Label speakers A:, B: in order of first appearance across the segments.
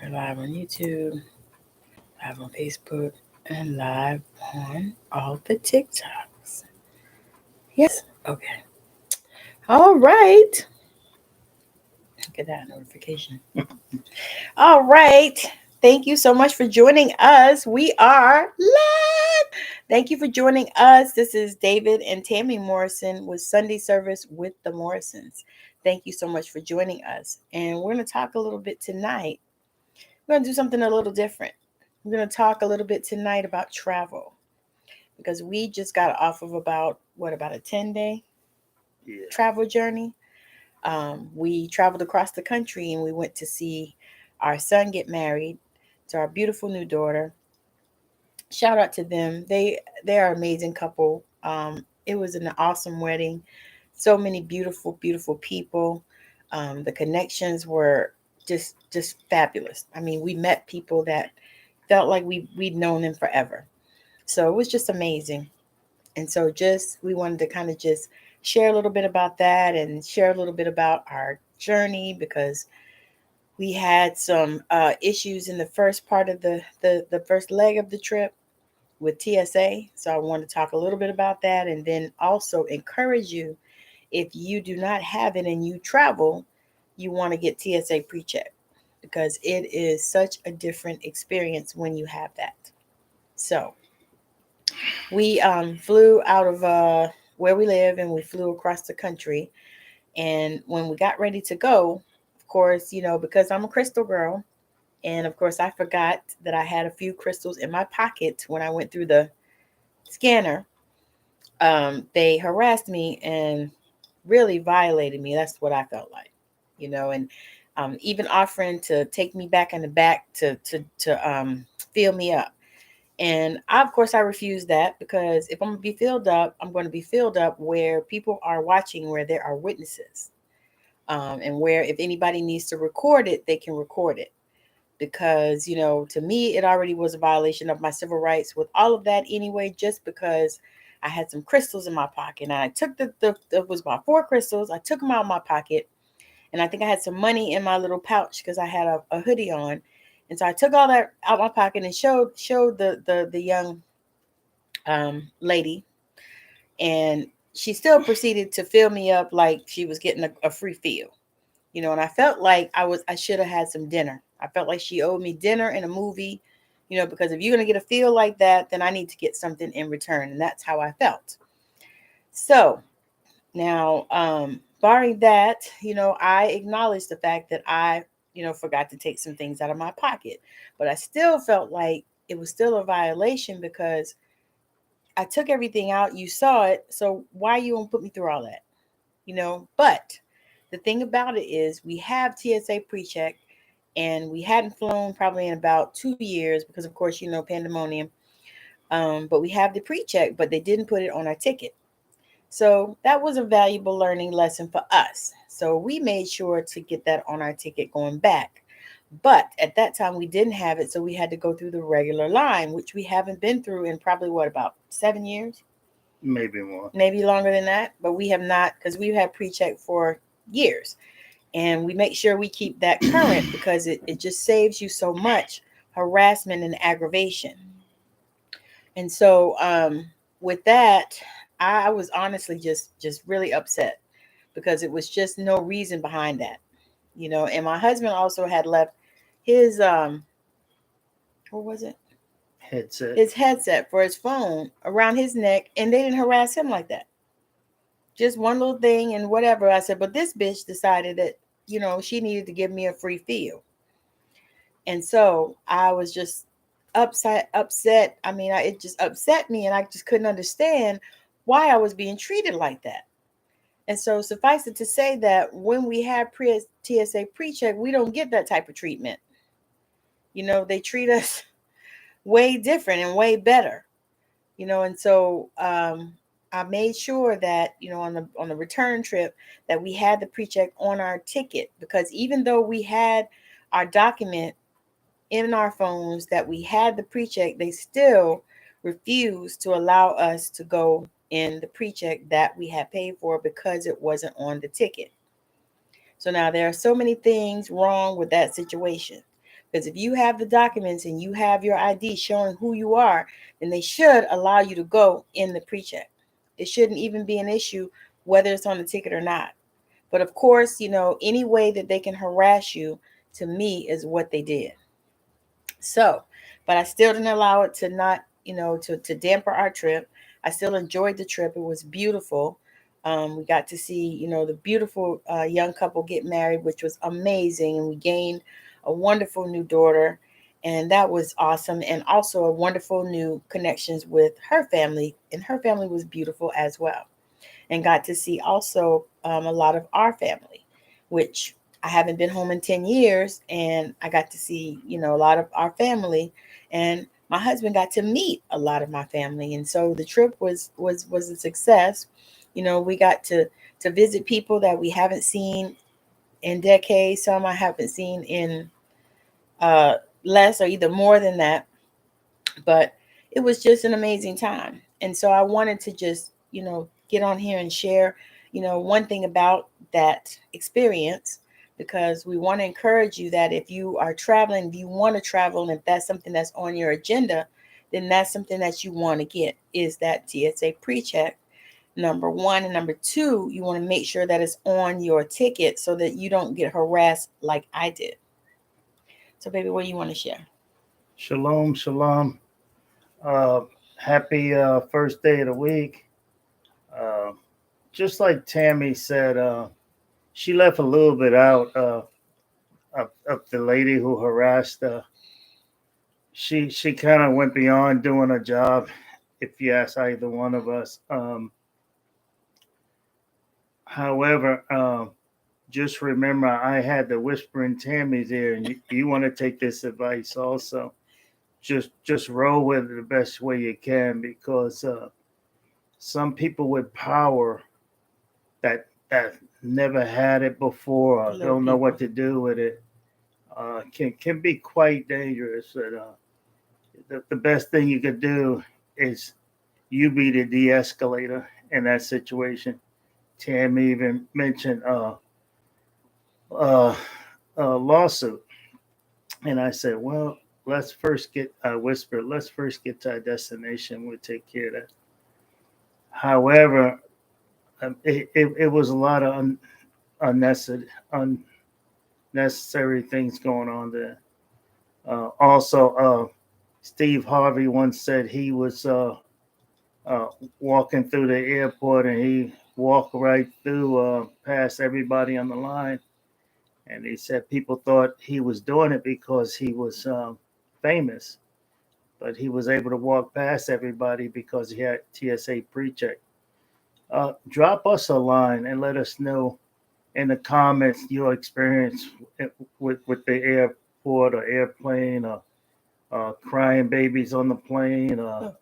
A: We're live on YouTube, live on Facebook, and live on all the TikToks. Yes. Okay. All right. Get that notification. All right. Thank you so much for joining us. We are live. Thank you for joining us. This is David and Tammy Morrison with Sunday Service with the Morrisons. Thank you so much for joining us. And we're going to talk a little bit tonight. We're going to do something a little different. We're going to talk a little bit tonight about travel because we just got off of about a 10-day travel journey. We traveled across the country and we went to see our son get married to our beautiful new daughter. Shout out to them. They are an amazing couple. It was an awesome wedding. So many beautiful, beautiful people. The connections were just fabulous. I mean, we met people that felt like we'd known them forever. So it was just amazing. And so just we wanted to kind of just share a little bit about that and share a little bit about our journey because we had some issues in the first part of the first leg of the trip with TSA. So I want to talk a little bit about that and then also encourage you, if you do not have it and you travel, you want to get TSA pre-check because it is such a different experience when you have that. So we flew out of where we live and we flew across the country. And when we got ready to go, of course, because I'm a crystal girl, and of course I forgot that I had a few crystals in my pocket when I went through the scanner. They harassed me and really violated me. That's what I felt like, and even offering to take me back in the back to fill me up. And of course, I refuse that because if I'm going to be filled up, I'm going to be filled up where people are watching, where there are witnesses, and where if anybody needs to record it, they can record it. Because, to me, it already was a violation of my civil rights with all of that anyway, just because I had some crystals in my pocket. And I took it was about 4 crystals. I took them out of my pocket. And I think I had some money in my little pouch because I had a hoodie on. And so I took all that out of my pocket and showed the young lady. And she still proceeded to fill me up like she was getting a free fill. And I felt like I should have had some dinner. I felt like she owed me dinner and a movie, because if you're going to get a feel like that, then I need to get something in return. And that's how I felt. So now, barring that, I acknowledge the fact that I, forgot to take some things out of my pocket. But I still felt like it was still a violation because I took everything out. You saw it. So why you won't put me through all that? But the thing about it is we have TSA pre-check and we hadn't flown probably in about 2 years because of course, pandemonium. But we have the pre-check, but they didn't put it on our ticket. So that was a valuable learning lesson for us. So we made sure to get that on our ticket going back. But at that time we didn't have it. So we had to go through the regular line, which we haven't been through in probably about 7 years?
B: Maybe more.
A: Maybe longer than that. But we have not, because we've had pre-check for years. And we make sure we keep that current because it just saves you so much harassment and aggravation. And so with that, I was honestly just really upset because it was just no reason behind that. And my husband also had left his what was it?
B: Headset.
A: His headset for his phone around his neck, and they didn't harass him like that. Just one little thing and whatever. I said, but this bitch decided that, she needed to give me a free feel. And so I was just upset. I mean, it just upset me and I just couldn't understand why I was being treated like that. And so suffice it to say that when we have TSA pre-check, we don't get that type of treatment. They treat us way different and way better, and so I made sure that, on the return trip that we had the pre-check on our ticket, because even though we had our document in our phones that we had the pre-check, they still refused to allow us to go in the pre-check that we had paid for because it wasn't on the ticket. So now there are so many things wrong with that situation. Because if you have the documents and you have your ID showing who you are, then they should allow you to go in the pre-check. It shouldn't even be an issue whether it's on the ticket or not. But of course, any way that they can harass you, to me, is what they did. So, but I still didn't allow it to not, to damper our trip. I still enjoyed the trip. It was beautiful. We got to see, the beautiful young couple get married, which was amazing. And we gained a wonderful new daughter. And that was awesome. And also a wonderful new connections with her family. And her family was beautiful as well. And got to see also a lot of our family, which I haven't been home in 10 years. And I got to see, a lot of our family. And my husband got to meet a lot of my family. And so the trip was a success. We got to visit people that we haven't seen in decades. Some I haven't seen in less or either more than that. But it was just an amazing time. And so I wanted to just, get on here and share, one thing about that experience, because we want to encourage you that if you are traveling, if you want to travel, and if that's something that's on your agenda, then that's something that you want to get, is that TSA pre-check, number one. And number two, you want to make sure that it's on your ticket so that you don't get harassed like I did. So baby, what do you want to share?
B: Shalom, shalom. Happy first day of the week. Uh, just like Tammy said, she left a little bit out of the lady who harassed her. She kind of went beyond doing a job, if you ask either one of us. However, just remember, I had the whisper in Tammy's ear, and you want to take this advice also. Just roll with it the best way you can, because some people with power that never had it before or don't know what to do with it can be quite dangerous. And, the best thing you could do is you be the de-escalator in that situation. Tammy even mentioned lawsuit, and I said, well, let's first get let's first get to our destination. We'll take care of that. However, it was a lot of unnecessary things going on there. Also, Steve Harvey once said he was walking through the airport, and he walked right through past everybody on the line. And he said people thought he was doing it because he was famous, but he was able to walk past everybody because he had TSA pre-check. Drop us a line and let us know in the comments your experience with the airport or airplane, or crying babies on the plane, or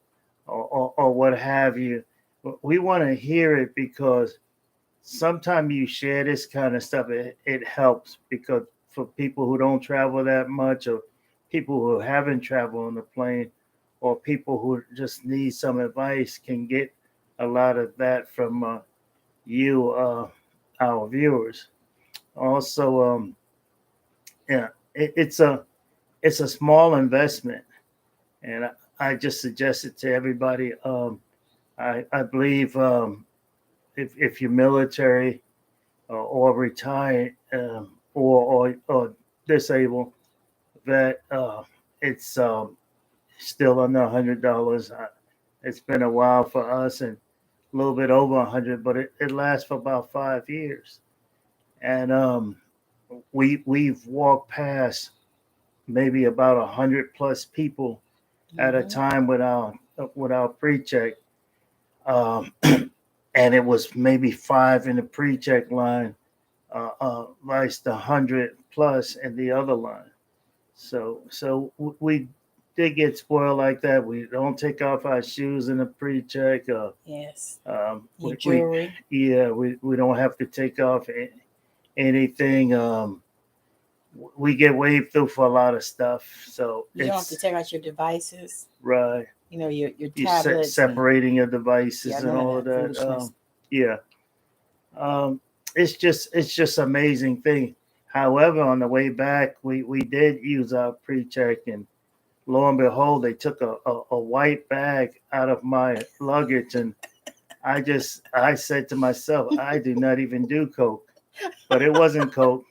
B: what have you. We want to hear it, because sometimes you share this kind of stuff, it helps, because for people who don't travel that much, or people who haven't traveled on the plane, or people who just need some advice, can get a lot of that from you, our viewers. Also, yeah, it's a small investment, and I just suggest it to everybody. I believe if you're military or retired, or disabled, that it's still under $100. It's been a while for us, and a little bit over 100, but it lasts for about 5 years. And we've walked past maybe about 100 plus people at a time with our pre-check, and it was maybe 5 in the pre-check line, vice the 100 plus in the other line. So we did get spoiled like that. We don't take off our shoes in the pre-check.
A: Yes.
B: Your
A: jewelry.
B: We don't have to take off anything. We get waved through for a lot of stuff. So
A: you don't have to take out your devices.
B: Right.
A: Your tablets.
B: Separating your devices and all of that. It's just amazing thing. However, on the way back, we did use our pre-check, and lo and behold, they took a white bag out of my luggage, and I said to myself, I do not even do coke, but it wasn't coke,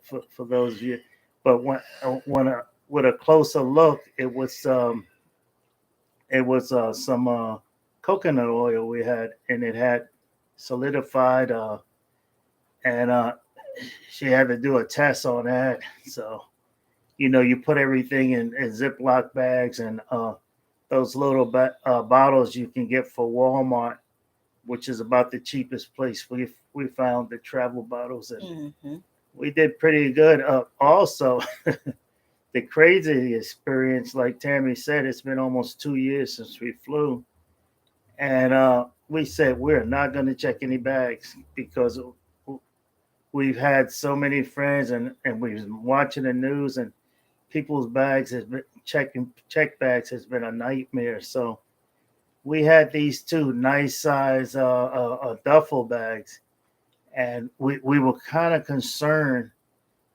B: for those of you. But with a closer look, it was some coconut oil we had, and it had solidified, and she had to do a test on that. So you put everything in Ziploc bags, and those little bottles you can get for Walmart, which is about the cheapest place we found the travel bottles, and
A: Mm-hmm.
B: we did pretty good. Also, the crazy experience, like Tammy said, it's been almost 2 years since we flew, and we said we're not going to check any bags because we've had so many friends, and we've been watching the news, and people's bags has been check bags has been a nightmare. So we had these two nice size duffel bags, and we were kind of concerned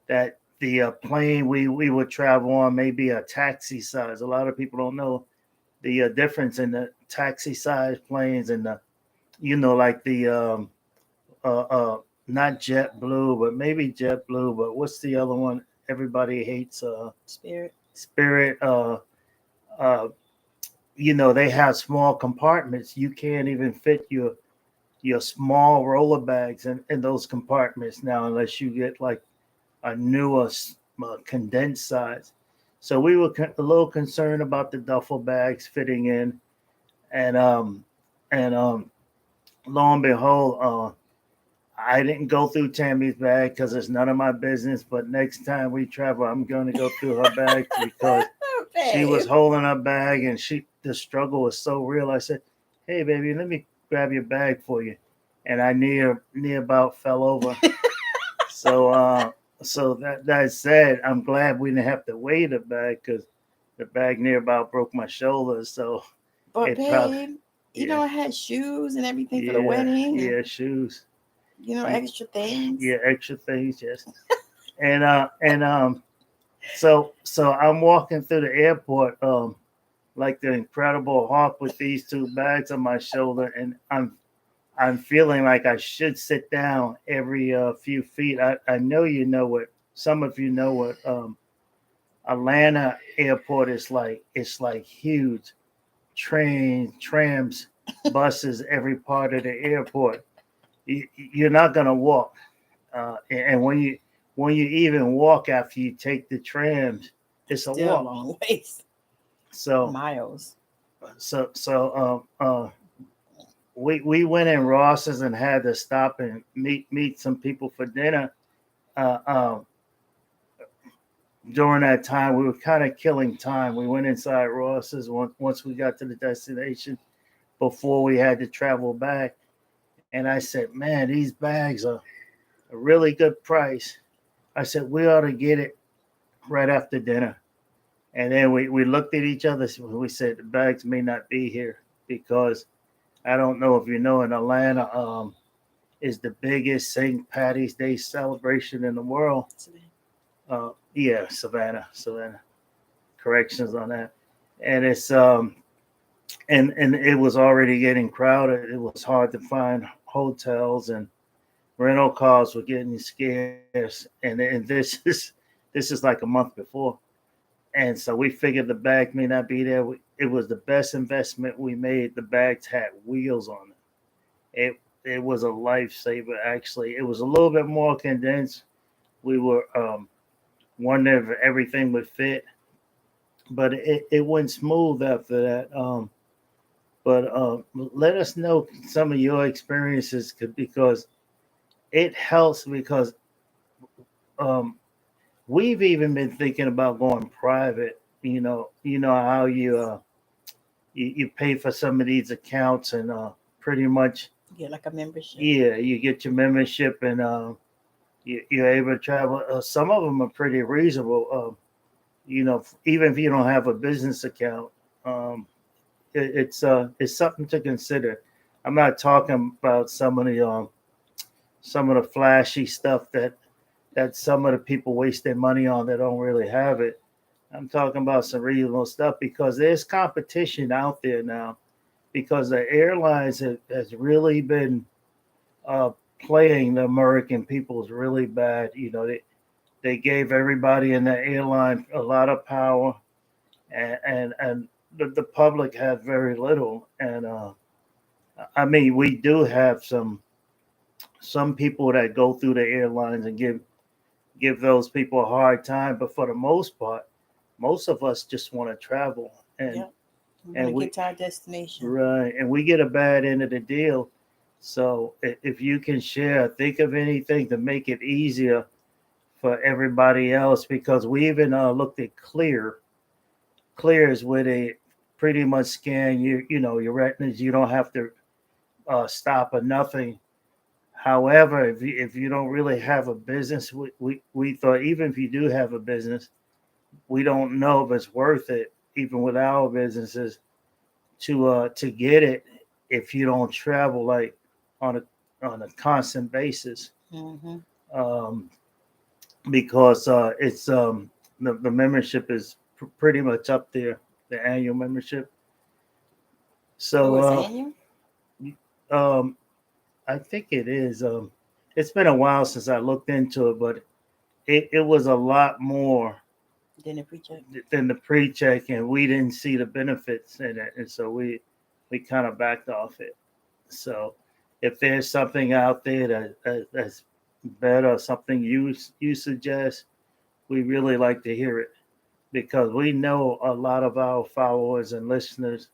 B: that the plane we would travel on may be a taxi size. A lot of people don't know the difference in the taxi size planes and the like the not JetBlue, but maybe JetBlue. But what's the other one everybody hates?
A: Spirit.
B: Spirit. Uh, they have small compartments. You can't even fit your small roller bags in those compartments now, unless you get like a newer condensed size. So we were a little concerned about the duffel bags fitting in, and lo and behold, I didn't go through Tammy's bag because it's none of my business. But next time we travel, I'm going to go through her bag because she was holding her bag, and the struggle was so real. I said, "Hey, baby, let me grab your bag for you," and I near about fell over. So that said, I'm glad we didn't have to weigh the bag because the bag near about broke my shoulder. So
A: But
B: it probably,
A: babe,
B: yeah,
A: I had shoes and everything for the
B: yeah,
A: wedding, and
B: yeah, shoes, yeah,
A: extra things.
B: yeah, extra things, yes. And so I'm walking through the airport, like the Incredible Hulk with these two bags on my shoulder, and I'm feeling like I should sit down every few feet. I know what some of you know what Atlanta airport is like. It's like huge trains, trams, buses, every part of the airport. You're not gonna walk, and when you even walk after you take the trams, it's a
A: Still a
B: walk.
A: long ways,
B: So
A: miles.
B: so we went in Ross's and had to stop and meet some people for dinner. Uh, um, During that time, we were kind of killing time. We went inside Ross's once we got to the destination before we had to travel back. And I said, "Man, these bags are a really good price." I said, "We ought to get it right after dinner." And then we looked at each other. We said, "The bags may not be here because I don't know if you know, in Atlanta, is the biggest St. Patty's Day celebration in the world." Yeah, Savannah. Corrections on that. And it's and it was already getting crowded. It was hard to find hotels, and rental cars were getting scarce. And this is like a month before. And so we figured the bag may not be there. It was the best investment we made. The bags had wheels on it. It was a lifesaver. Actually, it was a little bit more condensed. We were wondering if everything would fit, but it went smooth after that. But let us know some of your experiences, because it helps. Because um, we've even been thinking about going private. You know how you pay for some of these accounts, and pretty much,
A: Yeah, like a membership.
B: yeah, you get your membership, and you're able to travel. Some of them are pretty reasonable. Even if you don't have a business account, um, it's something to consider. I'm not talking about some of the flashy stuff that that some of the people waste their money on that don't really have it. I'm talking about some reasonable stuff because there's competition out there now because the airlines has really been uh, playing the American people's really bad. They gave everybody in the airline a lot of power, and the public had very little. And I mean, we do have some people that go through the airlines and give those people a hard time, but for the most part, most of us just want to travel,
A: Yep. We want
B: and
A: to
B: we
A: get to our destination.
B: right, and we get a bad end of the deal. So if you can share, think of anything to make it easier for everybody else, because we even looked at Clear. Clear is where they pretty much scan your retinas. You don't have to stop or nothing. However, if you don't really have a business, we thought even if you do have a business, we don't know if it's worth it, even with our businesses, to get it if you don't travel like on a constant basis.
A: Mm-hmm.
B: Um, because the membership is pretty much up there, the annual membership.
A: Oh, it's
B: So
A: annual?
B: um, I think it is. It's been a while since I looked into it, but it was a lot more
A: Then a pre-check.
B: than the pre-check, and we didn't see the benefits in it, and so we kind of backed off it. So if there's something out there that's better, something you suggest, we really like to hear it because we know a lot of our followers and listeners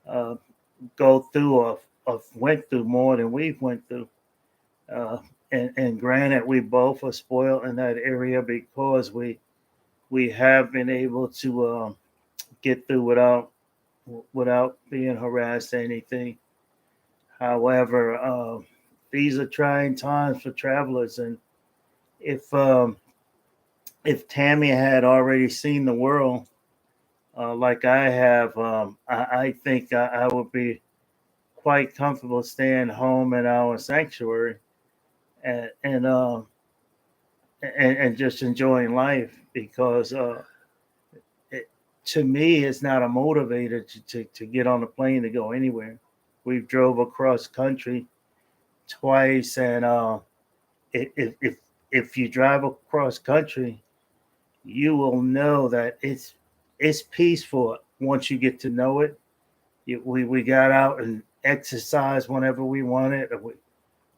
B: uh, go through or went through more than we've went through. Uh, and granted, we both are spoiled in that area because we have been able to get through without being harassed or anything. However, these are trying times for travelers, and if um, if Tammy had already seen the world like I have, I think I would be quite comfortable staying home in our sanctuary and and uh, and just enjoying life because it, to me it's not a motivator to get on a plane to go anywhere. We've drove across country twice, and if if if you drive across country, you will know that it's peaceful once you get to know it. We got out and exercised whenever we wanted.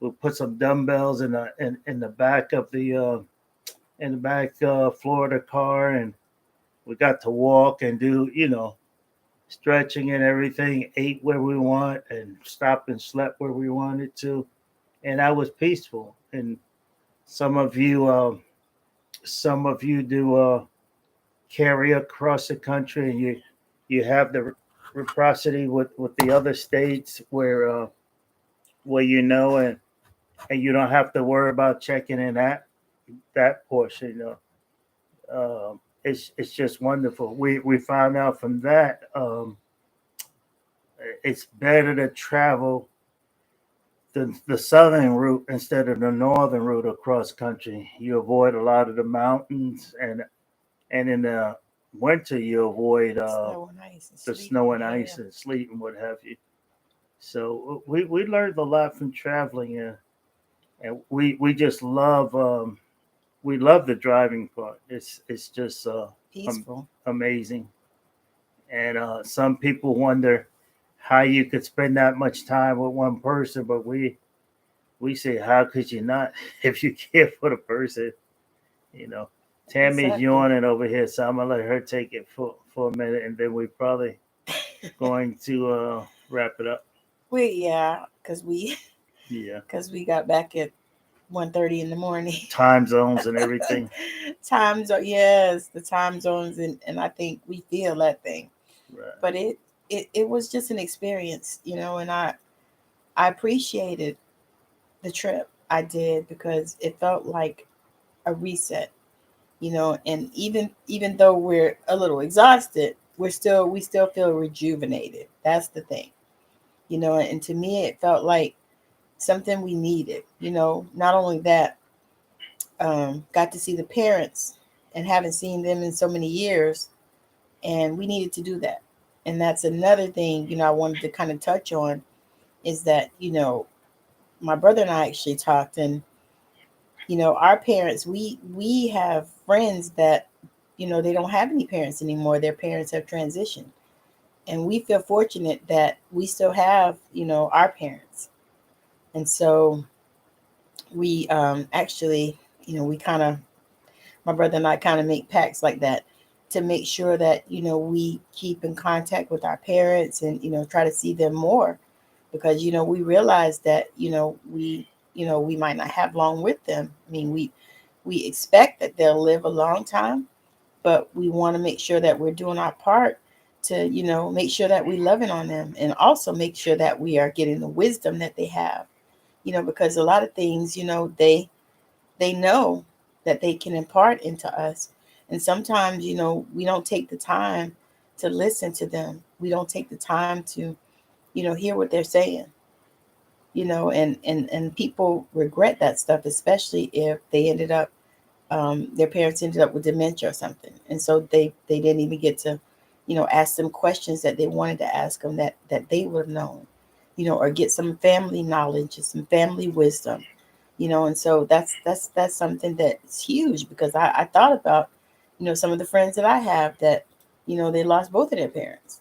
B: We put some dumbbells in the back of the floor of the car, and we got to walk and do stretching and everything. Ate where we want and stopped and slept where we wanted to, and that was peaceful. And some of you, uh, some of you do carry across the country, and you have the reciprocity with the other states where and you don't have to worry about checking in that portion. It's just wonderful. We found out from that it's better to travel the southern route instead of the northern route across country. You avoid a lot of the mountains, and in the winter you avoid
A: Snow and ice and
B: the
A: sleet.
B: snow and
A: Yeah.
B: ice and sleet and what have you. So we learned a lot from traveling, and we just love we love the driving part. It's just
A: Peaceful.
B: amazing. And some people wonder how you could spend that much time with one person, but we say how could you not if you care for the person, you know. Tammy's
A: Exactly.
B: yawning over here, so I'm gonna let her take it for a minute, and then we probably going to wrap it up.
A: Yeah,
B: Yeah,
A: because we got back at 1:30 in the morning.
B: time zones and everything.
A: Time zone, yes, the time zones, and I think we feel that thing.
B: Right.
A: But it was just an experience, and I appreciated the trip. I did because it felt like a reset, and even though we're a little exhausted, we still feel rejuvenated. That's the thing. And to me it felt like something we needed. Not only that, got to see the parents and haven't seen them in so many years. And we needed to do that. And that's another thing, I wanted to kind of touch on is that, my brother and I actually talked, and, our parents, we have friends that, they don't have any parents anymore. Their parents have transitioned. And we feel fortunate that we still have, our parents. And so we actually, we kind of, my brother and I kind of make pacts like that to make sure that, we keep in contact with our parents and, try to see them more because, we realize that, we might not have long with them. I mean, we expect that they'll live a long time, but we want to make sure that we're doing our part to, make sure that we're loving on them and also make sure that we are getting the wisdom that they have, because a lot of things, they know that they can impart into us. And sometimes, we don't take the time to listen to them. We don't take the time to, hear what they're saying, and people regret that stuff, especially if they ended up, their parents ended up with dementia or something. And so they didn't even get to, ask them questions that they wanted to ask them that they would have known, or get some family knowledge and some family wisdom, and so that's something that's huge because I thought about, some of the friends that I have that, they lost both of their parents,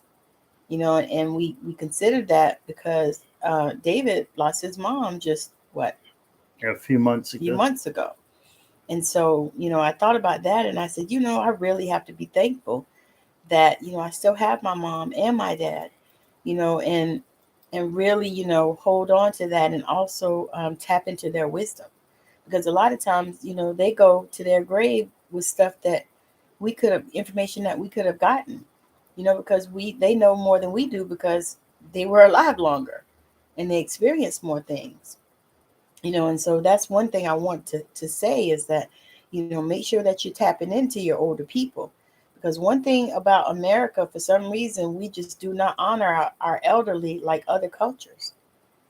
A: and we considered that because David lost his mom just what
B: A few months
A: a few
B: ago.
A: months ago. And so, I thought about that and I said, I really have to be thankful that, I still have my mom and my dad, and really, hold on to that and also tap into their wisdom. Because a lot of times, they go to their grave with stuff that information that we could have gotten, because they know more than we do because they were alive longer and they experienced more things, and so that's one thing I want to say is that, make sure that you're tapping into your older people. Because one thing about America, for some reason, we just do not honor our elderly like other cultures.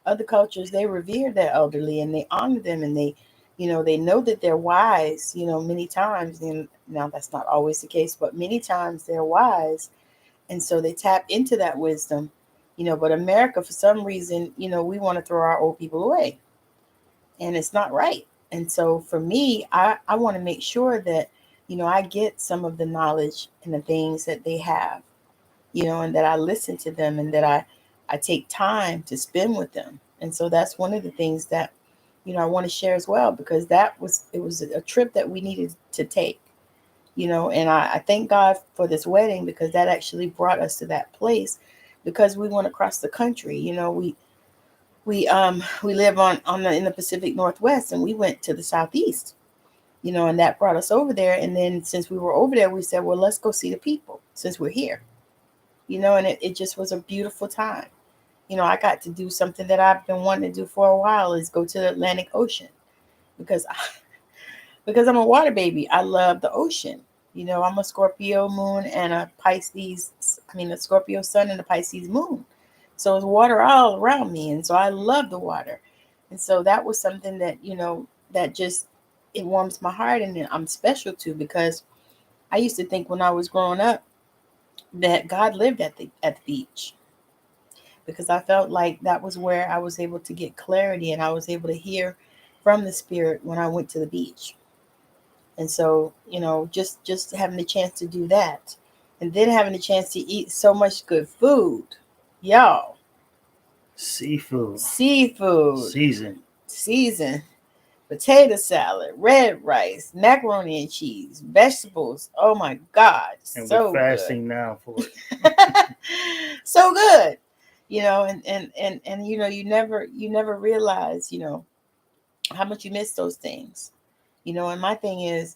A: Other cultures, they revere their elderly and they honor them and they know that they're wise, many times. And now that's not always the case, but many times they're wise. And so they tap into that wisdom, but America, for some reason, we want to throw our old people away and it's not right. And so for me, I want to make sure that, I get some of the knowledge and the things that they have, and that I listen to them and that I take time to spend with them. And so that's one of the things that, I want to share as well, because it was a trip that we needed to take, and I thank God for this wedding because that actually brought us to that place because we went across the country. We live in the Pacific Northwest and we went to the Southeast, and that brought us over there. And then since we were over there, we said, well, let's go see the people since we're here, and it just was a beautiful time. I got to do something that I've been wanting to do for a while is go to the Atlantic Ocean because because I'm a water baby. I love the ocean. I'm a Scorpio moon and a Scorpio sun and a Pisces moon. So it's water all around me. And so I love the water. And so that was something that, that just, it warms my heart and I'm special to because I used to think when I was growing up that God lived at the beach because I felt like that was where I was able to get clarity and I was able to hear from the spirit when I went to the beach. And so, just having the chance to do that and then having the chance to eat so much good food. Y'all,
B: Seafood.
A: seafood, season, potato salad, red rice, macaroni and cheese, vegetables. Oh my God,
B: And
A: so
B: we're fasting now for it.
A: so good. And you never realize, how much you miss those things. And my thing is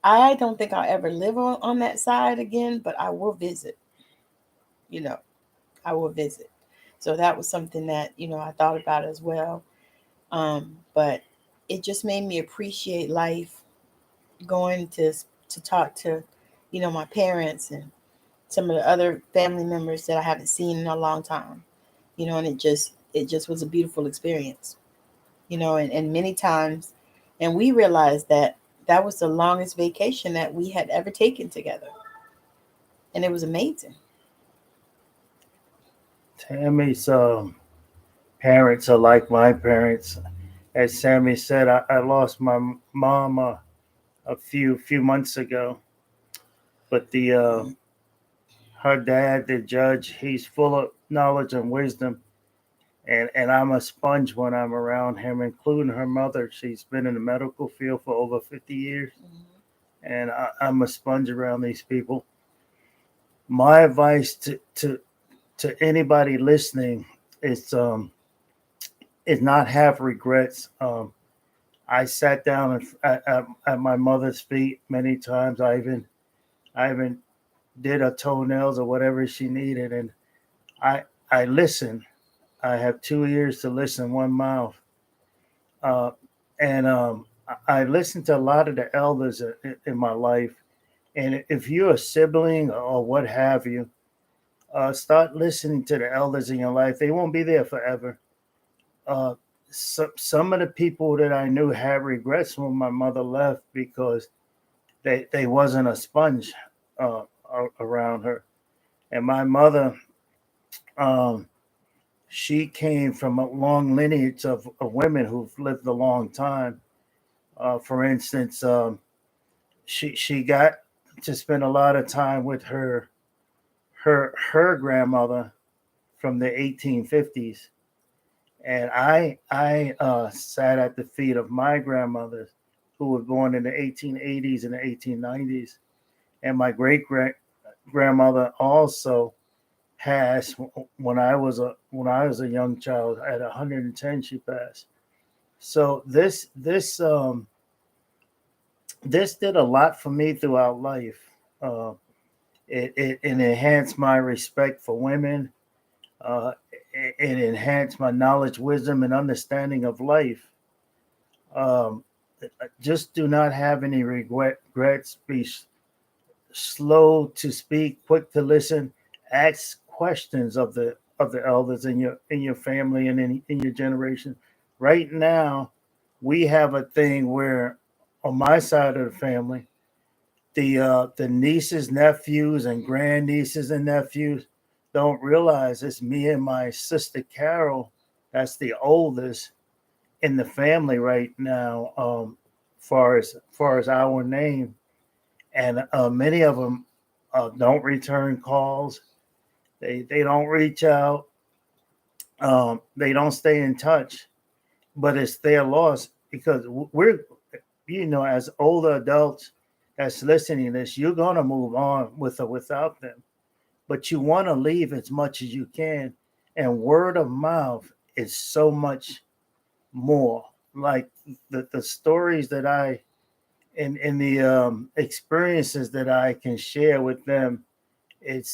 A: I don't think I'll ever live on that side again, but I will visit. You know, I will visit. So that was something that, I thought about as well. But it just made me appreciate life going to talk to, my parents and some of the other family members that I haven't seen in a long time. And it just was a beautiful experience. And many times, And we realized that that was the longest vacation that we had ever taken together. And it was amazing.
B: Tammy's parents are like my parents. As Sammy said, I lost my mom a few months ago, but the her dad, the judge, he's full of knowledge and wisdom, and I'm a sponge when I'm around him, including her mother. She's been in the medical field for over 50 years, and I'm a sponge around these people. My advice to anybody listening is not have regrets. I sat down at my mother's feet many times. I even did her toenails or whatever she needed, and I listened. I have 2 ears to listen, one mouth, uh, and I listened to a lot of the elders in my life. And if you're a sibling or what have you, start listening to the elders in your life. They won't be there forever. Uh, some of the people that I knew had regrets when my mother left because they wasn't a sponge uh, around her. And my mother, um, she came from a long lineage of women who've lived a long time. For instance, she got to spend a lot of time with her grandmother from the 1850s, and I sat at the feet of my grandmother, who was born in the 1880s and the 1890s, and my great grandmother also passed when I was a young child. At 110, she passed. So this did a lot for me throughout life. Uh, it enhanced my respect for women. Uh, it enhanced my knowledge, wisdom, and understanding of life. Um, just do not have any regrets. Be slow to speak, quick to listen. Ask questions of the elders in your family and in your generation. Right now, we have a thing where on my side of the family, the nieces, nephews, and grandnieces and nephews don't realize it's me and my sister Carol. That's the oldest in the family right now. Far as our name, and many of them don't return calls. They don't reach out. They don't stay in touch. But it's their loss because we're, as older adults that's listening to this, you're gonna move on with or without them, but you want to leave as much as you can. And word of mouth is so much more. Like the stories that in the experiences that I can share with them, it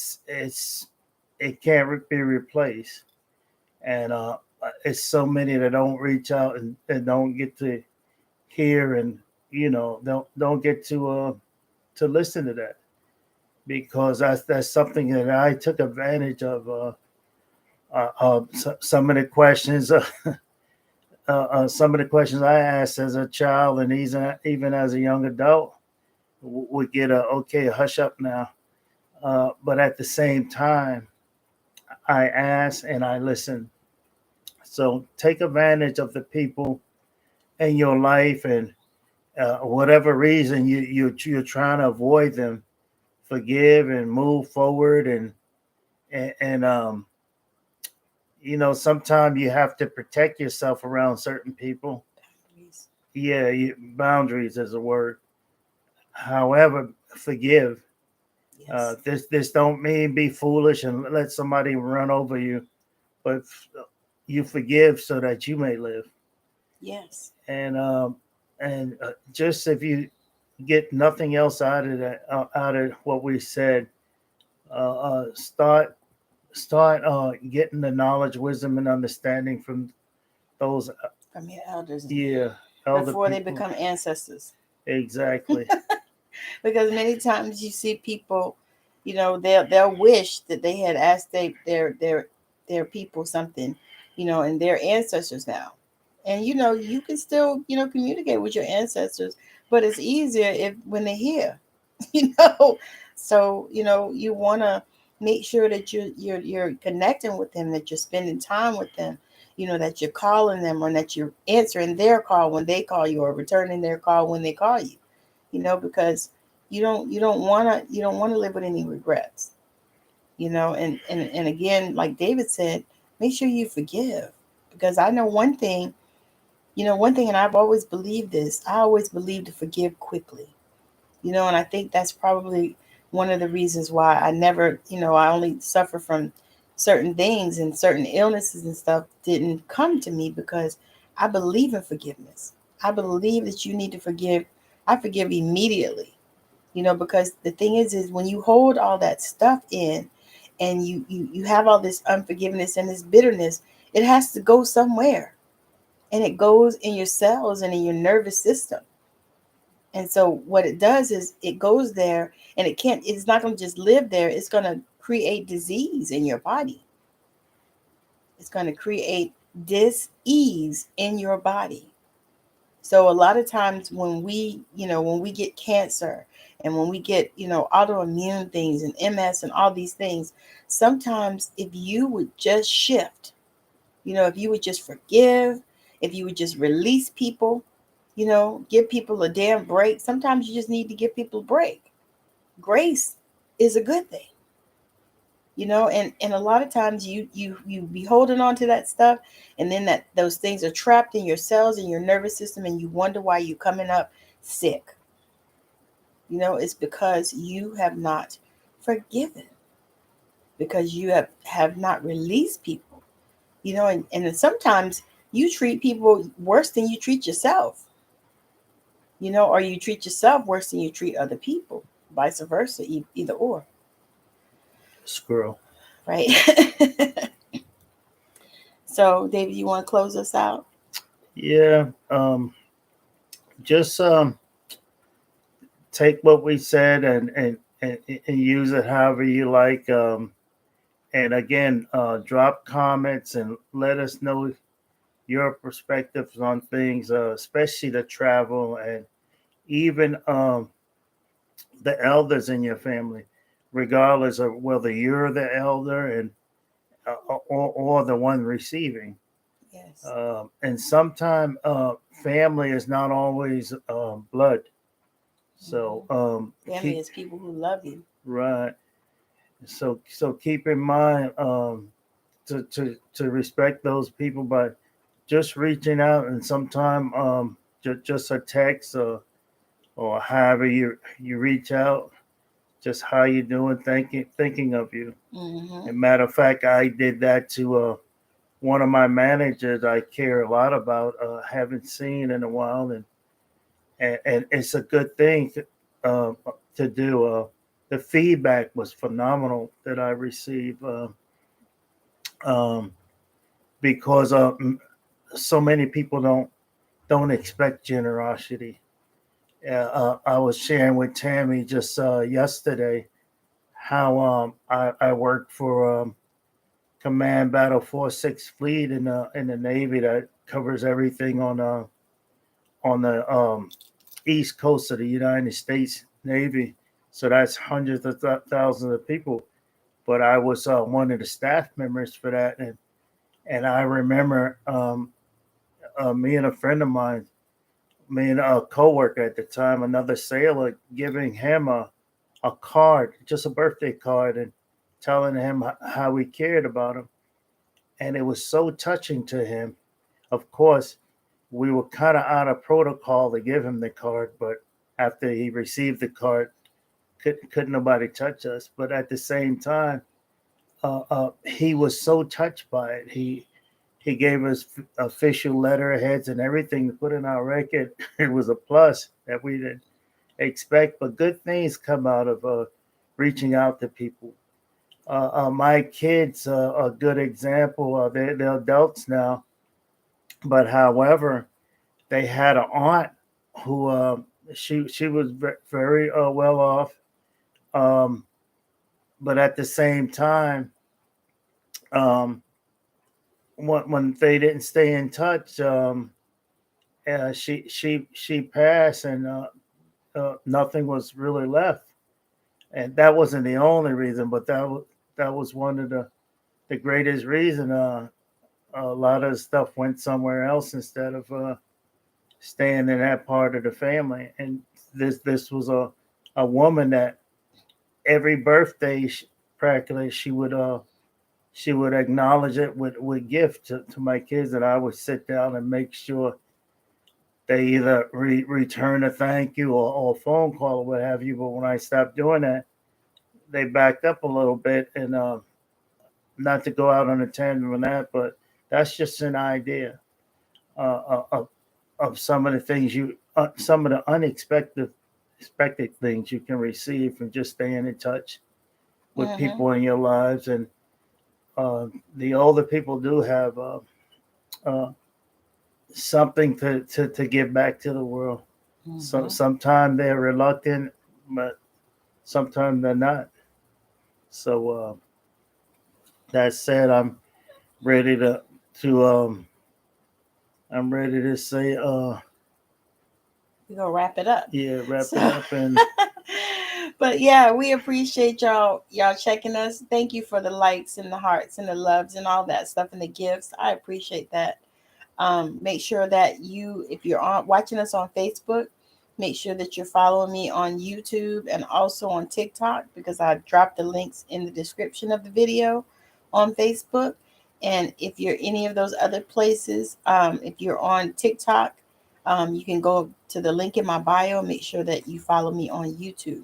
B: can't be replaced. And it's so many that don't reach out and don't get to hear, and don't get to listen to that, because that's something that I took advantage of. Some of the questions, some of the questions I asked as a child, and even as a young adult, would get a okay, hush up now. But at the same time, I ask and I listen. So take advantage of the people in your life, and whatever reason you're trying to avoid them, forgive and move forward, and sometimes you have to protect yourself around certain people.
A: Boundaries.
B: Yeah, boundaries is a word. However, forgive.
A: Yes.
B: This don't mean be foolish and let somebody run over you, but you forgive so that you may live.
A: Yes.
B: And just if you get nothing else out of what we said, start getting the knowledge, wisdom, and understanding from those
A: From your elders
B: yeah elder
A: before they
B: people.
A: become ancestors.
B: Exactly.
A: Because many times you see people, they'll wish that they had asked their people something, and their ancestors now. And you can still communicate with your ancestors, but it's easier if when they're here. you know. So you want to make sure that you're connecting with them, that you're spending time with them, that you're calling them, or that you're answering their call when they call you, or returning their call when they call you. Because you don't want to live with any regrets. And again, like David said, make sure you forgive, because I know one thing, and I've always believed this. I always believe to forgive quickly. And I think that's probably one of the reasons why I never, I only suffer from certain things, and certain illnesses and stuff didn't come to me, because I believe in forgiveness. I believe that you need to forgive. I forgive immediately, because the thing is when you hold all that stuff in, and you have all this unforgiveness and this bitterness, it has to go somewhere, and it goes in your cells and in your nervous system. And so what it does is it goes there, and it's not going to just live there. It's going to create disease in your body. It's going to create dis-ease in your body. So a lot of times when we get cancer, and when we get, autoimmune things and MS and all these things, sometimes if you would just shift, if you would just forgive, if you would just release people, give people a damn break. Sometimes you just need to give people a break. Grace is a good thing, and a lot of times you be holding on to that stuff, and then those things are trapped in your cells and your nervous system, and you wonder why you're coming up sick. It's because you have not forgiven, because you have not released people, and then sometimes you treat people worse than you treat yourself, or you treat yourself worse than you treat other people, vice versa, either or.
B: Squirrel.
A: Right. So, David, you want to close us out?
B: Yeah. Just take what we said and use it however you like. And again, drop comments and let us know your perspectives on things, especially the travel, and even the elders in your family, regardless of whether you're the elder and or the one receiving.
A: Yes.
B: And sometimes family is not always blood. So
A: Hmm. Family
B: keep
A: is people who love you.
B: right. So keep in mind to respect those people by just reaching out, and sometime just a text, or however you reach out, just how you doing, thinking of you.
A: Hmm.
B: And matter of fact, I did that to one of my managers I care a lot about, haven't seen in a while, and it's a good thing to do. The feedback was phenomenal that I received, um, because so many people don't expect generosity. I was sharing with Tammy just yesterday how I work for Command Battle Force 6 Fleet in the Navy that covers everything on the east coast of the United States Navy. So that's hundreds of thousands of people. But I was one of the staff members for that, and I remember me and a friend of mine, me and a coworker at the time, another sailor, giving him a card, just a birthday card, and telling him how we cared about him. And it was so touching to him. Of course, we were kind of out of protocol to give him the card, but after he received the card, couldn't nobody touch us. But at the same time, he was so touched by it. He gave us official letterheads and everything to put in our record. It was a plus that we didn't expect, but good things come out of reaching out to people. My kids are a good example. They're adults now, but however, they had an aunt who she was very well off, um, but at the same time, um, when they didn't stay in touch, she passed, and nothing was really left. And that wasn't the only reason, but that was one of the greatest reason. A lot of stuff went somewhere else instead of staying in that part of the family. And this was a woman that every birthday practically she would acknowledge it with gift to my kids, and I would sit down and make sure they either return a thank you or a phone call or what have you. But when I stopped doing that, they backed up a little bit. And not to go out on a tangent on that, but that's just an idea of some of the things some of the unexpected expected things you can receive from just staying in touch with people in your lives. And the older people do have uh, something to give back to the world. So sometimes they're reluctant, but sometimes they're not. So that said, I'm ready to I'm ready to say
A: we're gonna wrap it up.
B: Yeah, wrap it up. And
A: but yeah, we appreciate y'all checking us. Thank you for the likes and the hearts and the loves and all that stuff and the gifts. I appreciate that. Make sure that if you're watching us on Facebook, make sure that you're following me on YouTube and also on TikTok, because I dropped the links in the description of the video on Facebook. And if you're any of those other places, if you're on TikTok, you can go to the link in my bio and make sure that you follow me on YouTube,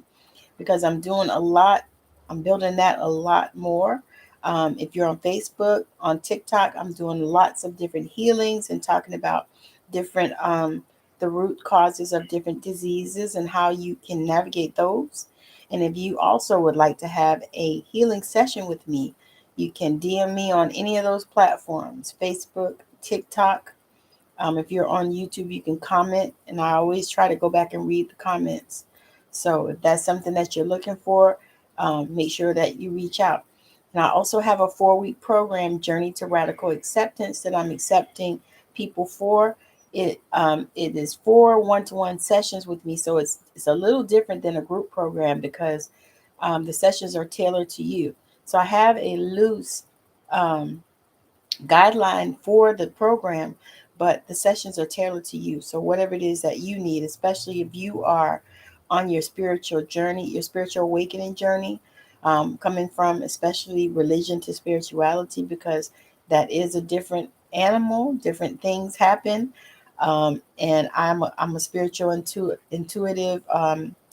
A: because I'm doing a lot. I'm building that a lot more. If you're on Facebook, on TikTok, I'm doing lots of different healings and talking about different the root causes of different diseases and how you can navigate those. And if you also would like to have a healing session with me, you can DM me on any of those platforms: Facebook, TikTok. If you're on YouTube, you can comment, and I always try to go back and read the comments. So if that's something that you're looking for, make sure that you reach out. And I also have a 4-week program, Journey to Radical Acceptance, that I'm accepting people for. It is 4 one-to-one sessions with me, so it's a little different than a group program, because the sessions are tailored to you. So I have a loose guideline for the program, but the sessions are tailored to you. So whatever it is that you need, especially if you are on your spiritual journey, your spiritual awakening journey, coming from especially religion to spirituality, because that is a different animal, different things happen. And I'm a spiritual intuitive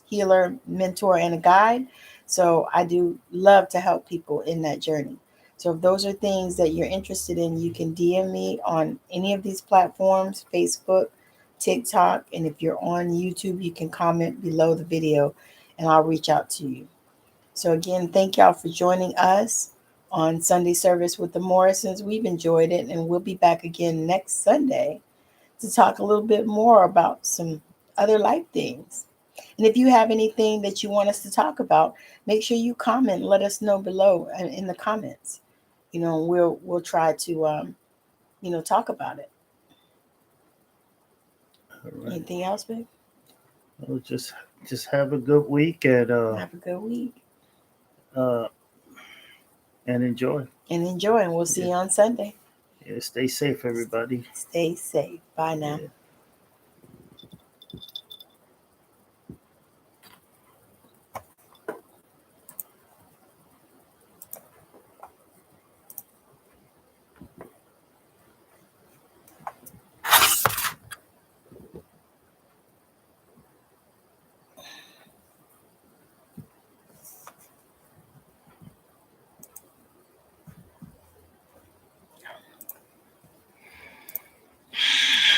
A: healer, mentor, and a guide. So I do love to help people in that journey. So if those are things that you're interested in, you can DM me on any of these platforms: Facebook, TikTok, and if you're on YouTube, you can comment below the video and I'll reach out to you. So again, thank y'all for joining us on Sunday service with the Morrisons. We've enjoyed it, and we'll be back again next Sunday to talk a little bit more about some other life things. And if you have anything that you want us to talk about, make sure you comment. Let us know below in the comments. We'll try to talk about it.
B: right.
A: Anything else, babe?
B: Well, just have a good week, and
A: Have a good week
B: uh, enjoy.
A: and we'll see you on Sunday.
B: Yeah, stay safe, everybody.
A: Stay safe. Bye now.
B: Yeah.